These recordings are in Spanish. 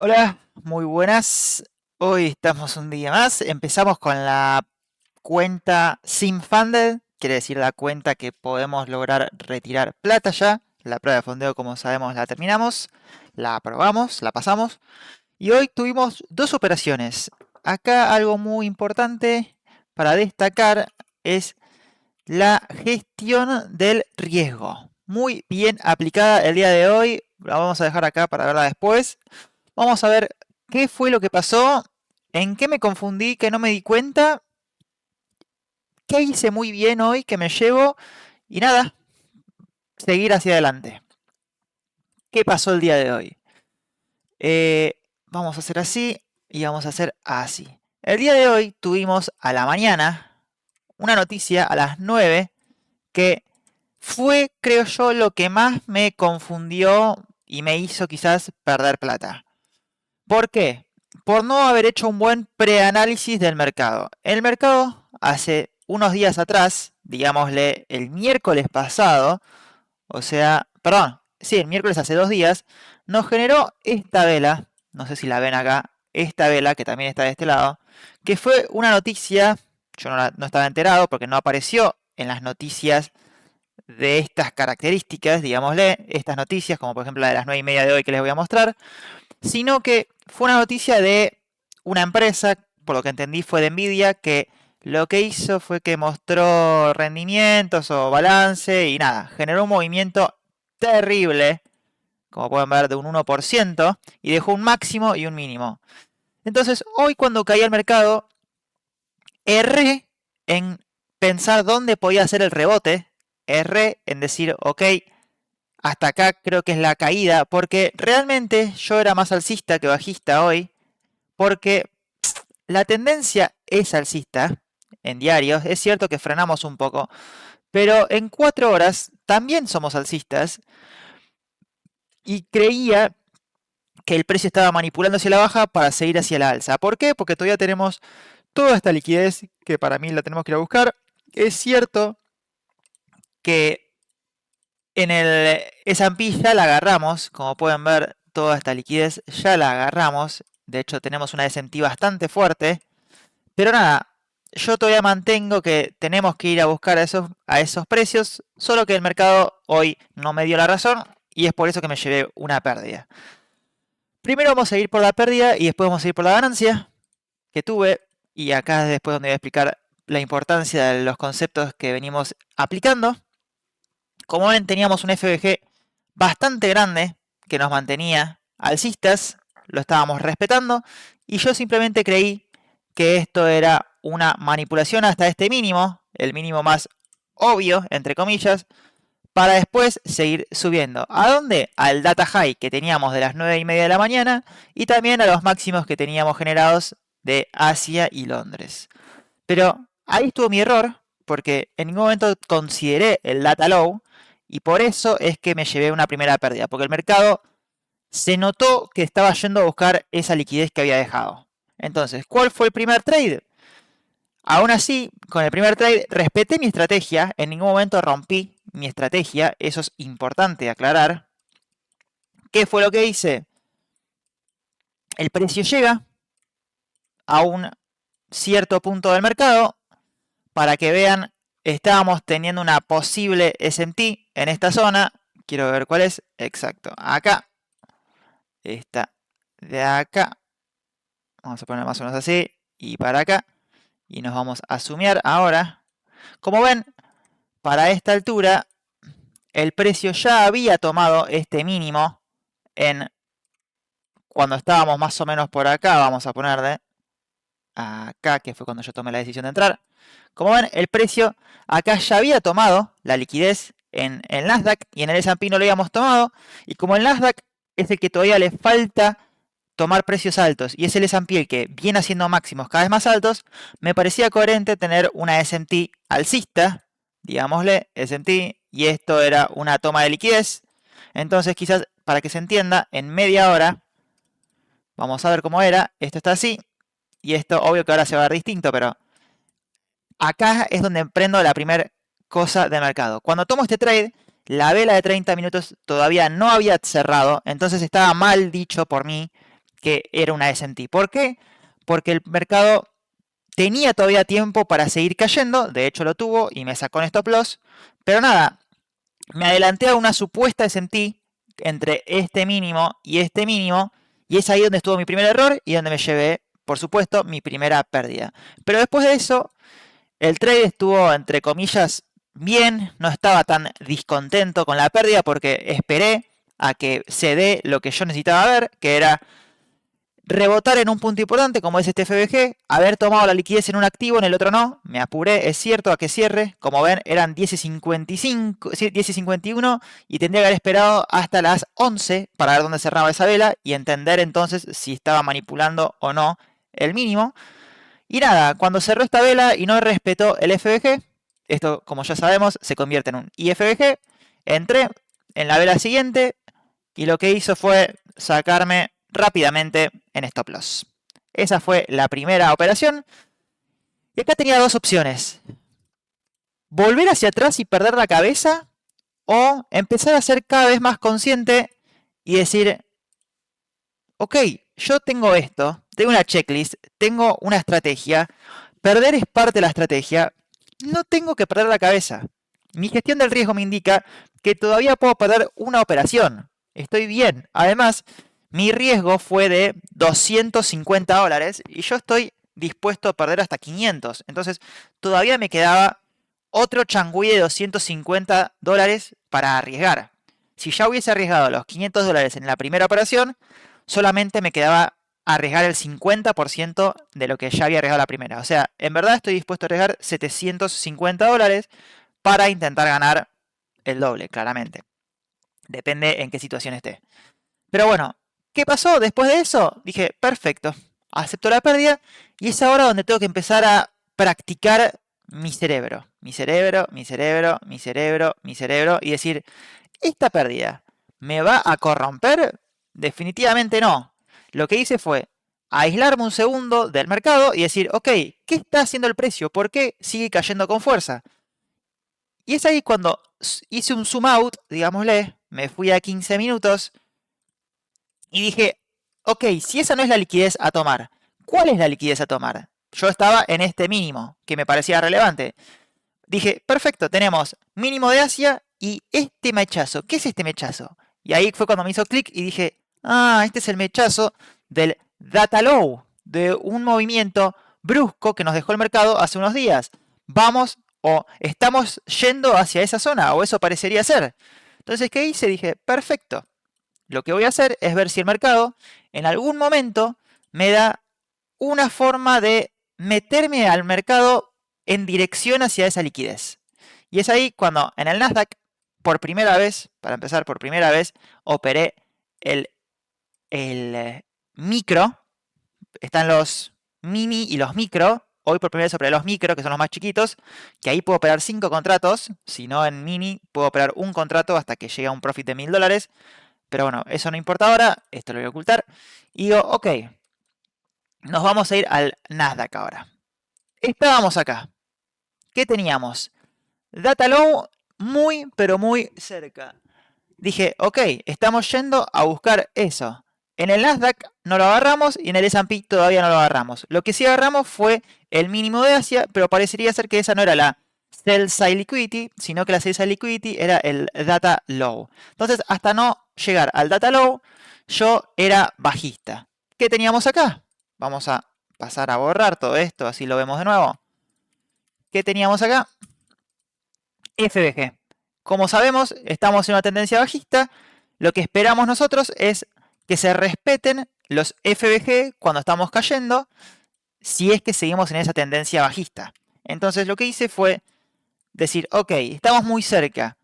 Hola, muy buenas. Hoy estamos un día más. Empezamos con la cuenta sin funded, quiere decir la cuenta que podemos lograr retirar plata ya. La prueba de fondeo, como sabemos, la terminamos, la aprobamos, la pasamos. Y hoy tuvimos dos operaciones. Acá algo muy importante para destacar es la gestión del riesgo. Muy bien aplicada el día de hoy. La vamos a dejar acá para verla después. Vamos a ver qué fue lo que pasó, en qué me confundí, que no me di cuenta, qué hice muy bien hoy, que me llevo y nada, seguir hacia adelante. ¿Qué pasó el día de hoy? Vamos a hacer así y vamos a hacer así. El día de hoy tuvimos a la mañana una noticia a las 9 que fue, creo yo, lo que más me confundió y me hizo quizás perder plata. ¿Por qué? Por no haber hecho un buen preanálisis del mercado. El mercado hace unos días atrás, digámosle el miércoles pasado, o sea, perdón, sí, el miércoles hace 2 días, nos generó esta vela, no sé si la ven acá, esta vela que también está de este lado, que fue una noticia, yo no estaba enterado porque no apareció en las noticias de estas características, digámosle, estas noticias, como por ejemplo la de las 9:30 de hoy que les voy a mostrar, sino que fue una noticia de una empresa, por lo que entendí fue de Nvidia, que lo que hizo fue que mostró rendimientos o balance y nada, generó un movimiento terrible, como pueden ver, de un 1% y dejó un máximo y un mínimo. Entonces, hoy cuando caía el mercado, erré en pensar dónde podía hacer el rebote, erré en decir, ok, hasta acá creo que es la caída, porque realmente yo era más alcista que bajista hoy, porque la tendencia es alcista en diarios, es cierto que frenamos un poco, pero en 4 horas también somos alcistas y creía que el precio estaba manipulando hacia la baja para seguir hacia la alza. ¿Por qué? Porque todavía tenemos toda esta liquidez que para mí la tenemos que ir a buscar. Es cierto que en el S&P ya la agarramos, como pueden ver, toda esta liquidez ya la agarramos. De hecho, tenemos una S&P bastante fuerte. Pero nada, yo todavía mantengo que tenemos que ir a buscar a esos precios, solo que el mercado hoy no me dio la razón y es por eso que me llevé una pérdida. Primero vamos a ir por la pérdida y después vamos a ir por la ganancia que tuve, y acá es después donde voy a explicar la importancia de los conceptos que venimos aplicando. Como ven, teníamos un FBG bastante grande que nos mantenía alcistas, lo estábamos respetando y yo simplemente creí que esto era una manipulación hasta este mínimo, el mínimo más obvio, entre comillas, para después seguir subiendo. ¿A dónde? Al data high que teníamos de las 9:30 de la mañana y también a los máximos que teníamos generados de Asia y Londres. Pero ahí estuvo mi error, porque en ningún momento consideré el data low y por eso es que me llevé una primera pérdida, porque el mercado se notó que estaba yendo a buscar esa liquidez que había dejado. Entonces, ¿cuál fue el primer trade? Aún así, con el primer trade respeté mi estrategia, en ningún momento rompí mi estrategia, eso es importante aclarar. ¿Qué fue lo que hice? El precio llega a un cierto punto del mercado, para que vean, estábamos teniendo una posible SMT en esta zona, quiero ver cuál es, exacto, acá, esta de acá, vamos a poner más o menos así, y para acá, y nos vamos a zoomear ahora. Como ven, para esta altura, el precio ya había tomado este mínimo en cuando estábamos más o menos por acá, vamos a ponerle acá, que fue cuando yo tomé la decisión de entrar. Como ven, el precio acá ya había tomado la liquidez en el Nasdaq y en el S&P no lo habíamos tomado. Y como el Nasdaq es el que todavía le falta tomar precios altos y es el S&P el que viene haciendo máximos cada vez más altos, me parecía coherente tener una S&P alcista, digámosle S&P, y esto era una toma de liquidez. Entonces quizás para que se entienda, en media hora, vamos a ver cómo era, esto está así, y esto obvio que ahora se va a ver distinto, pero acá es donde emprendo la primera cosa del mercado. Cuando tomo este trade, la vela de 30 minutos todavía no había cerrado, entonces estaba mal dicho por mí que era una S&T. ¿Por qué? Porque el mercado tenía todavía tiempo para seguir cayendo, de hecho lo tuvo y me sacó en stop loss, pero nada, me adelanté a una supuesta S&T entre este mínimo, y es ahí donde estuvo mi primer error y donde me llevé, por supuesto, mi primera pérdida. Pero después de eso, el trade estuvo, entre comillas, bien, no estaba tan descontento con la pérdida porque esperé a que se dé lo que yo necesitaba ver, que era rebotar en un punto importante como es este FBG, haber tomado la liquidez en un activo, en el otro no, me apuré, es cierto, a que cierre, como ven eran 10:55, 10:51 y tendría que haber esperado hasta las 11 para ver dónde cerraba esa vela y entender entonces si estaba manipulando o no el mínimo. Y nada, cuando cerró esta vela y no respetó el FBG, esto como ya sabemos se convierte en un IFBG, entré en la vela siguiente y lo que hizo fue sacarme rápidamente en stop loss. Esa fue la primera operación. Y acá tenía dos opciones. Volver hacia atrás y perder la cabeza, o empezar a ser cada vez más consciente y decir, ok, yo tengo esto, tengo una checklist, tengo una estrategia, perder es parte de la estrategia, no tengo que perder la cabeza. Mi gestión del riesgo me indica que todavía puedo perder una operación. Estoy bien. Además, mi riesgo fue de $250 y yo estoy dispuesto a perder hasta 500. Entonces, todavía me quedaba otro changüí de $250 para arriesgar. Si ya hubiese arriesgado los $500 en la primera operación, solamente me quedaba arriesgar el 50% de lo que ya había arriesgado la primera. O sea, en verdad estoy dispuesto a arriesgar $750 para intentar ganar el doble, claramente. Depende en qué situación esté. Pero bueno, ¿qué pasó después de eso? Dije, perfecto, acepto la pérdida y es ahora donde tengo que empezar a practicar mi cerebro. Mi cerebro, mi cerebro, mi cerebro, mi cerebro y decir, ¿esta pérdida me va a corromper? Definitivamente no. Lo que hice fue aislarme un segundo del mercado y decir, ok, ¿qué está haciendo el precio? ¿Por qué sigue cayendo con fuerza? Y es ahí cuando hice un zoom out, digámosle, me fui a 15 minutos y dije, ok, si esa no es la liquidez a tomar, ¿cuál es la liquidez a tomar? Yo estaba en este mínimo, que me parecía relevante. Dije, perfecto, tenemos mínimo de Asia y este mechazo. ¿Qué es este mechazo? Y ahí fue cuando me hizo clic y dije, ah, este es el mechazo del data low, de un movimiento brusco que nos dejó el mercado hace unos días. Vamos o estamos yendo hacia esa zona, o eso parecería ser. Entonces, ¿qué hice? Dije, perfecto. Lo que voy a hacer es ver si el mercado en algún momento me da una forma de meterme al mercado en dirección hacia esa liquidez. Y es ahí cuando en el Nasdaq, por primera vez, para empezar por primera vez, operé el micro. Están los mini y los micro. Hoy por primera vez operé los micro, que son los más chiquitos, que ahí puedo operar 5 contratos. Si no en mini, puedo operar un contrato hasta que llegue a un profit de $1000. Pero bueno, eso no importa ahora, esto lo voy a ocultar. Y digo, ok, nos vamos a ir al Nasdaq ahora. Estábamos acá. ¿Qué teníamos? Data low muy, pero muy cerca. Dije, ok, estamos yendo a buscar eso. En el Nasdaq no lo agarramos y en el S&P todavía no lo agarramos. Lo que sí agarramos fue el mínimo de Asia, pero parecería ser que esa no era la Sell Side Liquidity, sino que la Sell Side Liquidity era el Data Low. Entonces, hasta no llegar al Data Low, yo era bajista. ¿Qué teníamos acá? Vamos a pasar a borrar todo esto, así lo vemos de nuevo. ¿Qué teníamos acá? FBG. Como sabemos, estamos en una tendencia bajista. Lo que esperamos nosotros es que se respeten los FBG cuando estamos cayendo, si es que seguimos en esa tendencia bajista. Entonces lo que hice fue decir, ok, estamos muy cerca.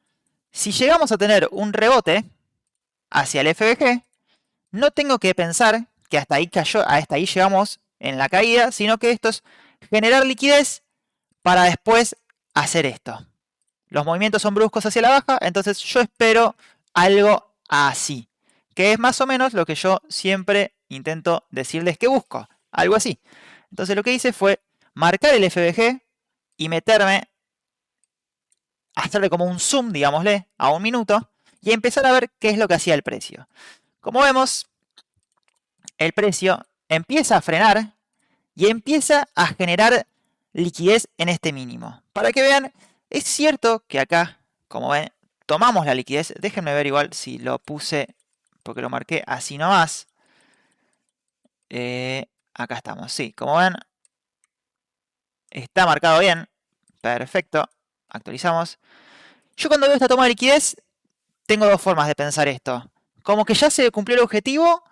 Si llegamos a tener un rebote hacia el FBG, no tengo que pensar que hasta ahí cayó, hasta ahí llegamos en la caída, sino que esto es generar liquidez para después hacer esto. Los movimientos son bruscos hacia la baja, entonces yo espero algo así, que es más o menos lo que yo siempre intento decirles que busco, algo así. Entonces lo que hice fue marcar el FBG y meterme, hacerle como un zoom, digámosle, a un minuto y empezar a ver qué es lo que hacía el precio. Como vemos, el precio empieza a frenar y empieza a generar liquidez en este mínimo. Para que vean, es cierto que acá, como ven, tomamos la liquidez. Déjenme ver igual si lo puse, porque lo marqué así nomás. Acá estamos, sí, como ven, está marcado bien. Perfecto, actualizamos. Yo cuando veo esta toma de liquidez, tengo dos formas de pensar esto. Como que ya se cumplió el objetivo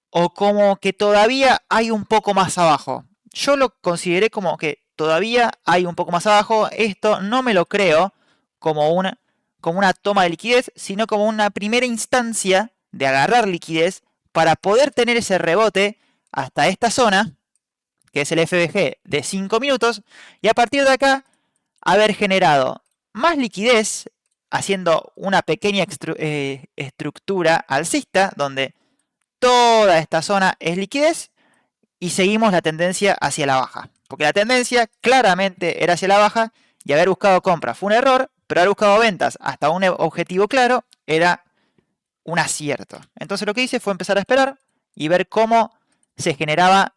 o como que todavía hay un poco más abajo. Yo lo consideré como que todavía hay un poco más abajo. Esto no me lo creo como una toma de liquidez, sino como una primera instancia de agarrar liquidez para poder tener ese rebote hasta esta zona, que es el FBG de 5 minutos, y a partir de acá haber generado más liquidez haciendo una pequeña estructura alcista donde toda esta zona es liquidez y seguimos la tendencia hacia la baja. Porque la tendencia claramente era hacia la baja y haber buscado compras fue un error, pero haber buscado ventas hasta un objetivo claro era un acierto. Entonces lo que hice fue empezar a esperar y ver cómo se generaba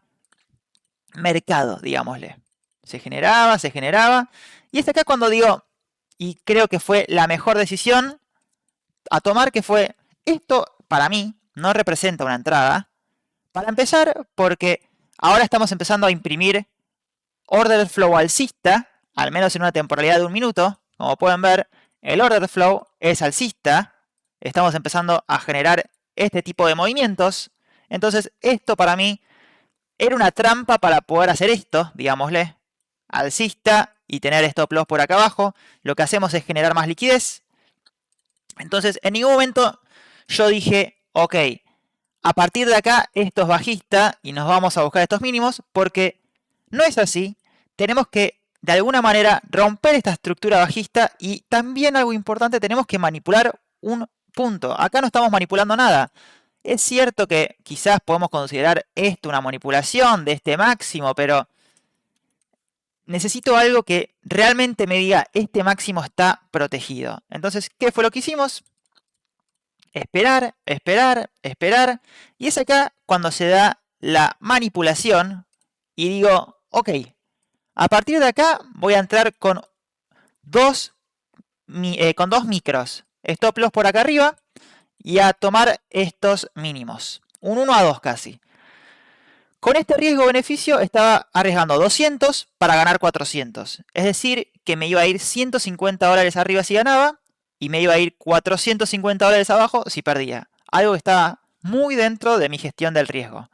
mercado, digámosle. Se generaba. Y es acá cuando digo, y creo que fue la mejor decisión a tomar, que fue, esto para mí no representa una entrada. Para empezar, porque ahora estamos empezando a imprimir order flow alcista, al menos en una temporalidad de 1 minuto. Como pueden ver, el order flow es alcista. Estamos empezando a generar este tipo de movimientos. Entonces, esto para mí era una trampa para poder hacer esto, digámosle, alcista y tener stop loss por acá abajo. Lo que hacemos es generar más liquidez. Entonces, en ningún momento yo dije, ok, a partir de acá esto es bajista y nos vamos a buscar estos mínimos, porque no es así. Tenemos que, de alguna manera, romper esta estructura bajista y también algo importante, tenemos que manipular un punto. Acá no estamos manipulando nada. Es cierto que quizás podemos considerar esto una manipulación de este máximo, pero necesito algo que realmente me diga este máximo está protegido. Entonces, ¿qué fue lo que hicimos? Esperar. Y es acá cuando se da la manipulación y digo, ok, a partir de acá voy a entrar con dos micros. Stop loss por acá arriba y a tomar estos mínimos. Un 1 a 2 casi. Con este riesgo-beneficio estaba arriesgando 200 para ganar 400. Es decir, que me iba a ir 150 dólares arriba si ganaba y me iba a ir 450 dólares abajo si perdía. Algo que estaba muy dentro de mi gestión del riesgo.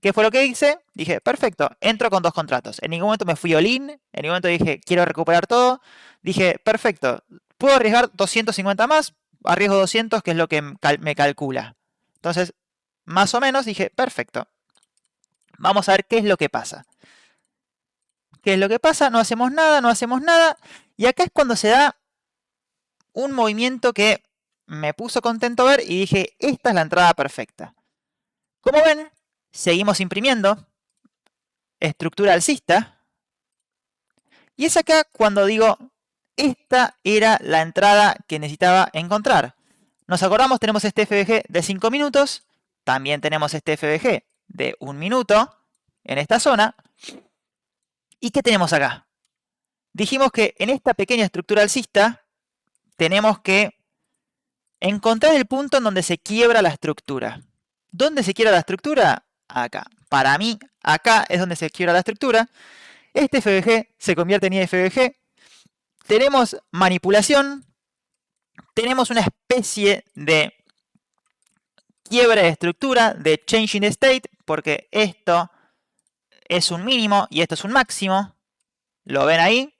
¿Qué fue lo que hice? Dije, perfecto, entro con 2 contratos. En ningún momento me fui all-in, en ningún momento dije, quiero recuperar todo. Dije, perfecto, puedo arriesgar 250 más, arriesgo 200, que es lo que me calcula. Entonces, más o menos dije, perfecto. Vamos a ver qué es lo que pasa. ¿Qué es lo que pasa? No hacemos nada. Y acá es cuando se da un movimiento que me puso contento ver y dije, esta es la entrada perfecta. Como ven, seguimos imprimiendo estructura alcista. Y es acá cuando digo, esta era la entrada que necesitaba encontrar. Nos acordamos, tenemos este FBG de 5 minutos. También tenemos este FBG de 1 minuto en esta zona. ¿Y qué tenemos acá? Dijimos que en esta pequeña estructura alcista tenemos que encontrar el punto en donde se quiebra la estructura. ¿Dónde se quiebra la estructura? Acá. Para mí, acá es donde se quiebra la estructura. Este FBG se convierte en IFBG. Tenemos manipulación. Tenemos una especie de quiebra de estructura, de changing state, porque esto es un mínimo y esto es un máximo. ¿Lo ven ahí?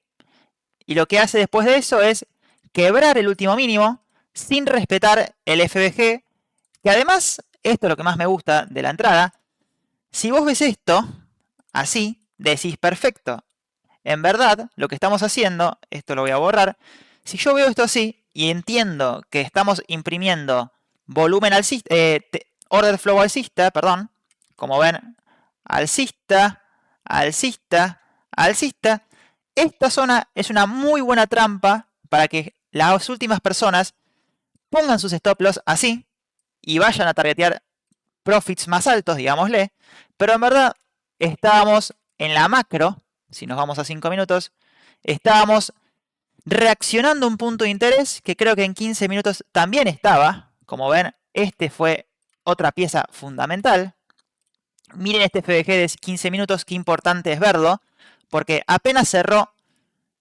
Y lo que hace después de eso es quebrar el último mínimo sin respetar el FBG, que además, esto es lo que más me gusta de la entrada, si vos ves esto así, decís perfecto. En verdad, lo que estamos haciendo, esto lo voy a borrar, si yo veo esto así y entiendo que estamos imprimiendo volumen alcista, order flow alcista, perdón, como ven, alcista, esta zona es una muy buena trampa para que las últimas personas pongan sus stop loss así y vayan a targetear profits más altos, digámosle, pero en verdad estábamos en la macro, si nos vamos a 5 minutos, estábamos reaccionando a un punto de interés que creo que en 15 minutos también estaba. Como ven, este fue otra pieza fundamental. Miren este FBG de 15 minutos, qué importante es verlo, porque apenas cerró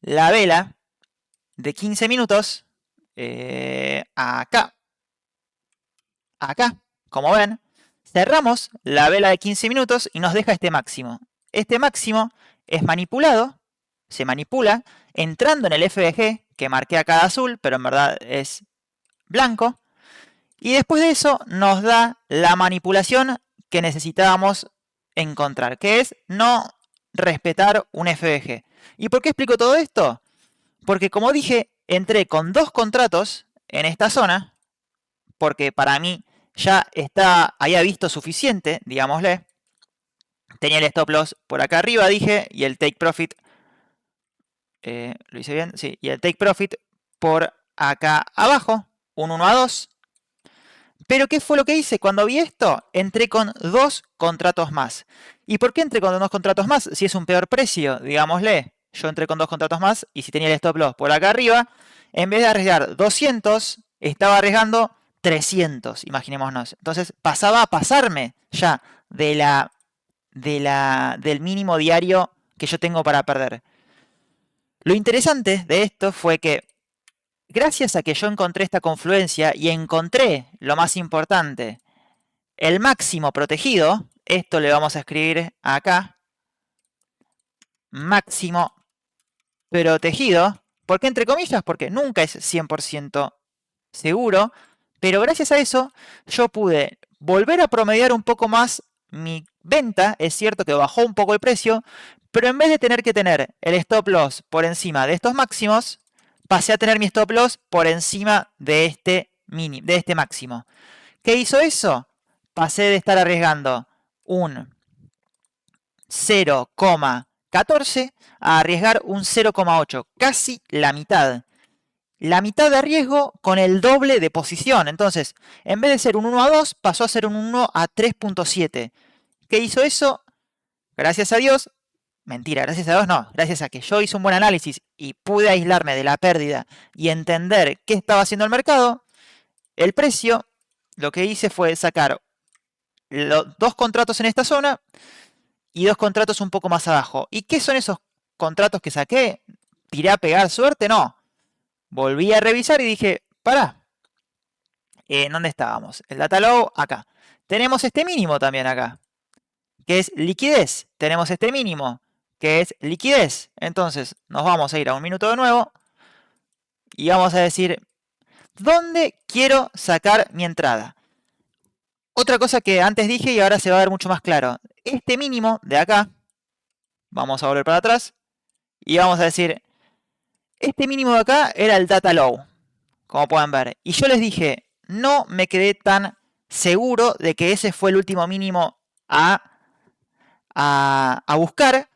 la vela de 15 minutos, acá, como ven, cerramos la vela de 15 minutos y nos deja este máximo. Este máximo es manipulado, se manipula, entrando en el FBG, que marqué acá de azul, pero en verdad es blanco, y después de eso nos da la manipulación que necesitábamos encontrar, que es no respetar un FBG. ¿Y por qué explico todo esto? Porque como dije, entré con 2 contratos en esta zona, porque para mí ya había visto suficiente, digámosle. Tenía el stop loss por acá arriba, dije, y el take profit, ¿lo hice bien? Sí, y el take profit por acá abajo, un 1 a 2. Pero ¿qué fue lo que hice? Cuando vi esto, entré con 2 contratos más. ¿Y por qué entré con 2 contratos más? Si es un peor precio, digámosle. Yo entré con 2 contratos más y si tenía el stop loss por acá arriba, en vez de arriesgar 200, estaba arriesgando 300, imaginémonos. Entonces pasaba a pasarme ya del mínimo diario que yo tengo para perder. Lo interesante de esto fue que gracias a que yo encontré esta confluencia y encontré lo más importante, el máximo protegido, esto le vamos a escribir acá, máximo protegido, ¿por qué entre comillas? Porque nunca es 100% seguro, pero gracias a eso yo pude volver a promediar un poco más mi venta. Es cierto que bajó un poco el precio, pero en vez de tener que tener el stop loss por encima de estos máximos, pasé a tener mi stop loss por encima de este máximo. ¿Qué hizo eso? Pasé de estar arriesgando un 0,14 a arriesgar un 0,8, casi la mitad. La mitad de riesgo con el doble de posición. Entonces, en vez de ser un 1 a 2, pasó a ser un 1 a 3.7. ¿Qué hizo eso? Gracias a Dios. Mentira, gracias a Dios no. Gracias a que yo hice un buen análisis y pude aislarme de la pérdida y entender qué estaba haciendo el mercado, el precio, lo que hice fue sacar 2 contratos en esta zona y 2 contratos un poco más abajo. ¿Y qué son esos contratos que saqué? ¿Tiré a pegar suerte? No. Volví a revisar y dije, pará, ¿dónde estábamos? El data low, acá. Tenemos este mínimo también acá, que es liquidez. Tenemos este mínimo, que es liquidez. Entonces, nos vamos a ir a un minuto de nuevo y vamos a decir, ¿dónde quiero sacar mi entrada? Otra cosa que antes dije y ahora se va a ver mucho más claro. Este mínimo de acá, vamos a volver para atrás y vamos a decir, este mínimo de acá era el data low, como pueden ver. Y yo les dije, no me quedé tan seguro de que ese fue el último mínimo a buscar.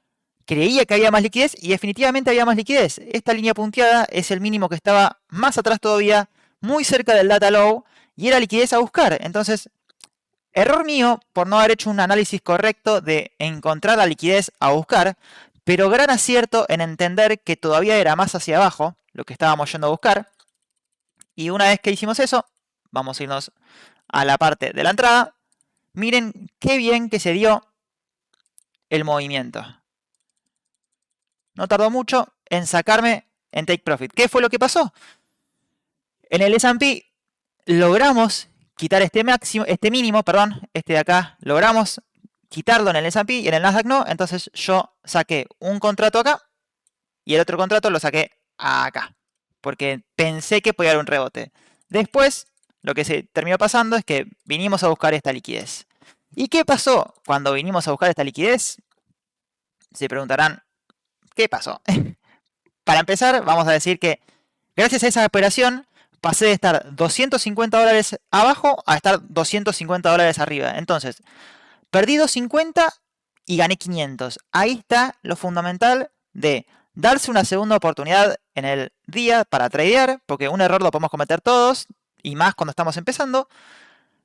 Creía que había más liquidez y definitivamente había más liquidez. Esta línea punteada es el mínimo que estaba más atrás todavía, muy cerca del data low, y era liquidez a buscar. Entonces, error mío por no haber hecho un análisis correcto de encontrar la liquidez a buscar, pero gran acierto en entender que todavía era más hacia abajo lo que estábamos yendo a buscar. Y una vez que hicimos eso, vamos a irnos a la parte de la entrada. Miren qué bien que se dio el movimiento. No tardó mucho en sacarme en take profit. ¿Qué fue lo que pasó? En el S&P logramos quitar este mínimo, este de acá, logramos quitarlo en el S&P y en el Nasdaq no. Entonces yo saqué un contrato acá y el otro contrato lo saqué acá, porque pensé que podía haber un rebote. Después, lo que se terminó pasando es que vinimos a buscar esta liquidez. ¿Y qué pasó cuando vinimos a buscar esta liquidez? Se preguntarán, ¿qué pasó? Para empezar, vamos a decir que gracias a esa operación pasé de estar $250 abajo a estar $250 arriba. Entonces, perdí 250 y gané 500. Ahí está lo fundamental de darse una segunda oportunidad en el día para tradear, porque un error lo podemos cometer todos, y más cuando estamos empezando.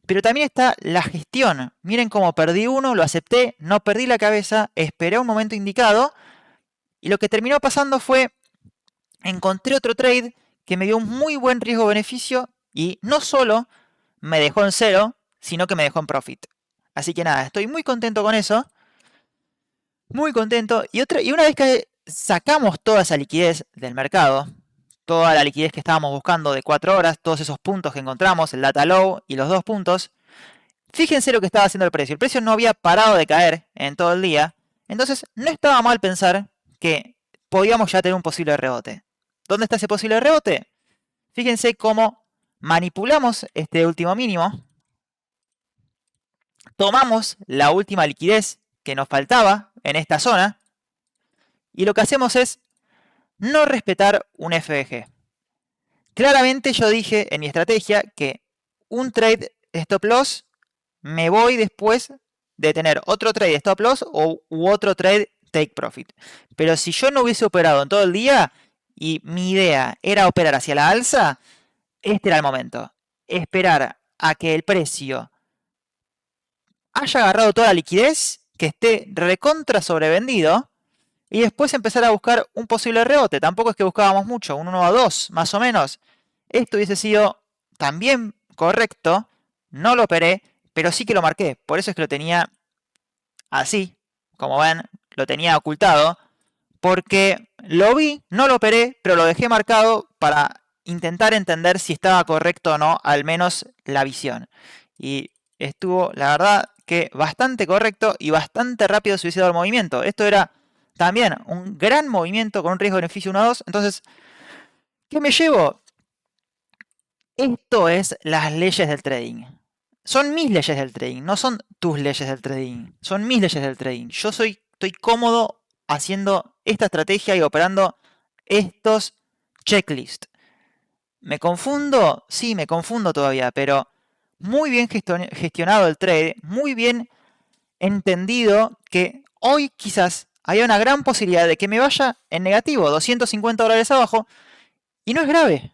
Pero también está la gestión. Miren cómo perdí uno, lo acepté, no perdí la cabeza, esperé un momento indicado. Y lo que terminó pasando fue, encontré otro trade que me dio un muy buen riesgo-beneficio y no solo me dejó en cero, sino que me dejó en profit. Así que nada, estoy muy contento con eso. Muy contento. Y una vez que sacamos toda esa liquidez del mercado, toda la liquidez que estábamos buscando de 4 horas, todos esos puntos que encontramos, el data low y los 2 puntos, fíjense lo que estaba haciendo el precio. El precio no había parado de caer en todo el día. Entonces no estaba mal pensar que podíamos ya tener un posible rebote. ¿Dónde está ese posible rebote? Fíjense cómo manipulamos este último mínimo. Tomamos la última liquidez que nos faltaba en esta zona. Y lo que hacemos es no respetar un FVG. Claramente yo dije en mi estrategia que un trade stop loss me voy después de tener otro trade stop loss u otro trade take profit. Pero si yo no hubiese operado en todo el día y mi idea era operar hacia la alza, este era el momento. Esperar a que el precio haya agarrado toda la liquidez, que esté recontra sobrevendido, y después empezar a buscar un posible rebote. Tampoco es que buscábamos mucho, un 1 a 2 más o menos. Esto hubiese sido también correcto, no lo operé, pero sí que lo marqué. Por eso es que lo tenía así, como ven, lo tenía ocultado, porque lo vi, no lo operé, pero lo dejé marcado para intentar entender si estaba correcto o no, al menos la visión. Y estuvo, la verdad, que bastante correcto y bastante rápido se hubiese dado el movimiento. Esto era también un gran movimiento con un riesgo-beneficio 1 a 2. Entonces, ¿qué me llevo? Esto es las leyes del trading. Son mis leyes del trading, no son tus leyes del trading. Son mis leyes del trading. Yo estoy cómodo haciendo esta estrategia y operando estos checklists. ¿Me confundo? Sí, me confundo todavía, pero muy bien gestionado el trade, muy bien entendido que hoy quizás había una gran posibilidad de que me vaya en negativo, $250 abajo, y no es grave.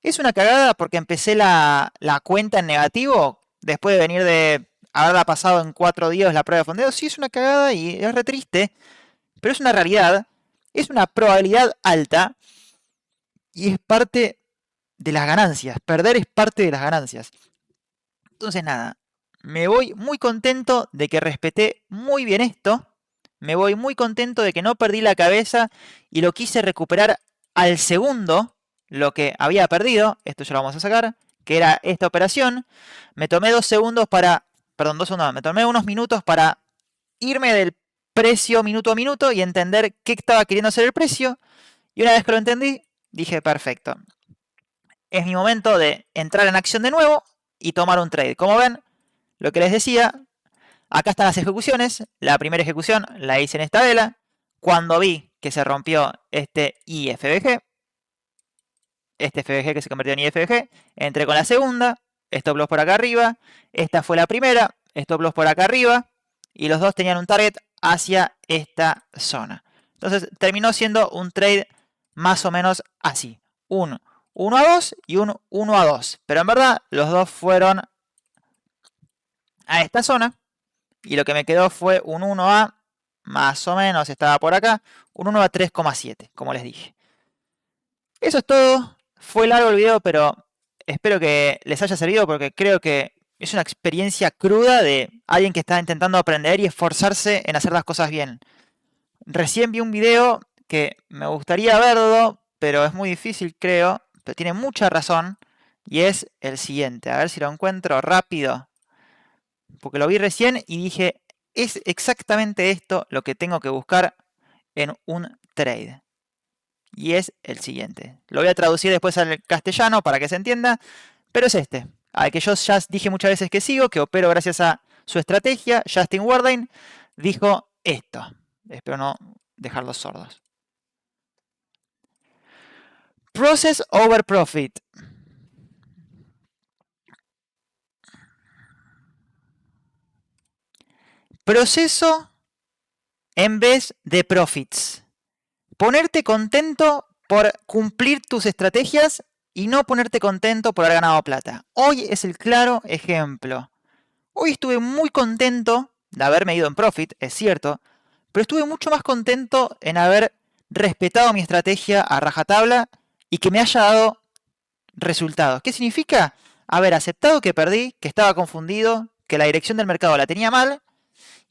Es una cagada porque empecé la cuenta en negativo después de venir de haberla pasado en 4 días la prueba de fondeo. Sí, es una cagada y es re triste, pero es una realidad, es una probabilidad alta y es parte de las ganancias. Perder es parte de las ganancias. Entonces nada, me voy muy contento de que respeté muy bien esto. Me voy muy contento de que no perdí la cabeza y lo quise recuperar al segundo, lo que había perdido. Esto ya lo vamos a sacar, que era esta operación. Me tomé 2 segundos para, perdón, 2 segundos, me tomé unos minutos para irme del precio minuto a minuto y entender qué estaba queriendo hacer el precio. Y una vez que lo entendí, dije, perfecto. Es mi momento de entrar en acción de nuevo y tomar un trade. Como ven, lo que les decía, acá están las ejecuciones. La primera ejecución la hice en esta vela. Cuando vi que se rompió este IFBG, este FBG que se convirtió en IFBG, entré con la segunda, stop loss por acá arriba. Esta fue la primera, stop loss por acá arriba. Y los dos tenían un target hacia esta zona. Entonces terminó siendo un trade más o menos así. Un 1 a 2 y un 1 a 2. Pero en verdad los dos fueron a esta zona. Y lo que me quedó fue un 1 a, más o menos estaba por acá, un 1 a 3,7, como les dije. Eso es todo. Fue largo el video, pero espero que les haya servido porque creo que es una experiencia cruda de alguien que está intentando aprender y esforzarse en hacer las cosas bien. Recién vi un video que me gustaría verlo, pero es muy difícil, creo, pero tiene mucha razón, y es el siguiente. A ver si lo encuentro rápido, porque lo vi recién y dije, es exactamente esto lo que tengo que buscar en un trade. Y es el siguiente. Lo voy a traducir después al castellano para que se entienda, pero es este. Al que yo ya dije muchas veces que sigo, que opero gracias a su estrategia. Justin Warden dijo esto. Espero no dejarlos sordos. Process over profit. Proceso en vez de profits. Ponerte contento por cumplir tus estrategias y no ponerte contento por haber ganado plata. Hoy es el claro ejemplo. Hoy estuve muy contento de haberme ido en profit, es cierto, pero estuve mucho más contento en haber respetado mi estrategia a rajatabla y que me haya dado resultados. ¿Qué significa? Haber aceptado que perdí, que estaba confundido, que la dirección del mercado la tenía mal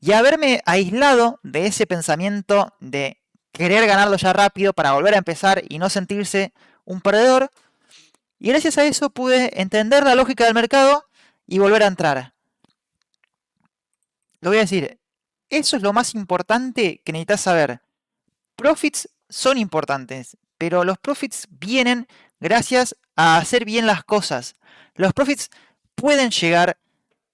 y haberme aislado de ese pensamiento de querer ganarlo ya rápido para volver a empezar y no sentirse un perdedor. Y gracias a eso pude entender la lógica del mercado y volver a entrar. Lo voy a decir, eso es lo más importante que necesitas saber. Profits son importantes, pero los profits vienen gracias a hacer bien las cosas. Los profits pueden llegar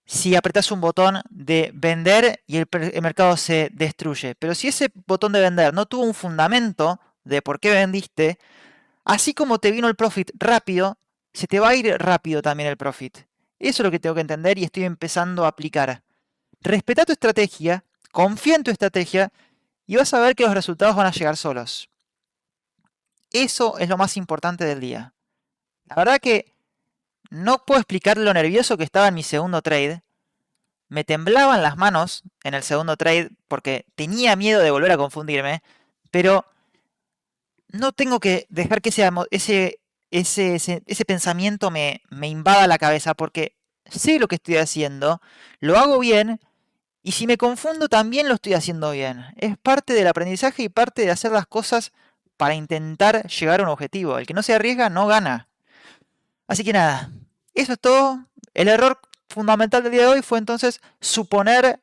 si apretas un botón de vender y el mercado se destruye. Pero si ese botón de vender no tuvo un fundamento de por qué vendiste, así como te vino el profit rápido, se te va a ir rápido también el profit. Eso es lo que tengo que entender y estoy empezando a aplicar. Respeta tu estrategia, confía en tu estrategia y vas a ver que los resultados van a llegar solos. Eso es lo más importante del día. La verdad que no puedo explicar lo nervioso que estaba en mi segundo trade. Me temblaban las manos en el segundo trade porque tenía miedo de volver a confundirme, pero no tengo que dejar que ese pensamiento me invada la cabeza porque sé lo que estoy haciendo, lo hago bien y si me confundo también lo estoy haciendo bien. Es parte del aprendizaje y parte de hacer las cosas para intentar llegar a un objetivo. El que no se arriesga no gana. Así que nada, eso es todo. El error fundamental del día de hoy fue entonces suponer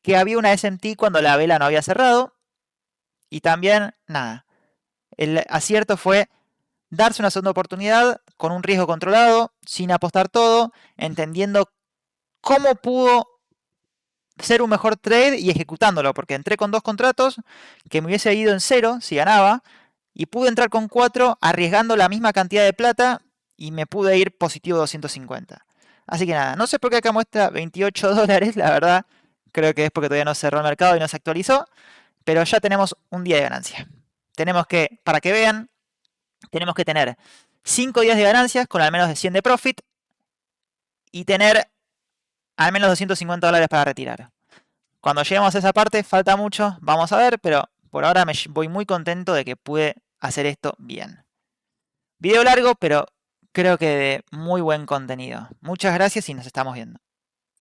que había una SMT cuando la vela no había cerrado. Y también, nada, el acierto fue darse una segunda oportunidad con un riesgo controlado, sin apostar todo, entendiendo cómo pudo ser un mejor trade y ejecutándolo, porque entré con 2 contratos que me hubiese ido en 0 si ganaba, y pude entrar con 4 arriesgando la misma cantidad de plata y me pude ir positivo 250. Así que nada, no sé por qué acá muestra 28 dólares, la verdad, creo que es porque todavía no cerró el mercado y no se actualizó, pero ya tenemos un día de ganancia. Tenemos que, para que vean, tenemos que tener 5 días de ganancias con al menos de 100 de profit y tener al menos 250 dólares para retirar. Cuando lleguemos a esa parte, falta mucho, vamos a ver, pero por ahora me voy muy contento de que pude hacer esto bien. Video largo, pero creo que de muy buen contenido. Muchas gracias y nos estamos viendo.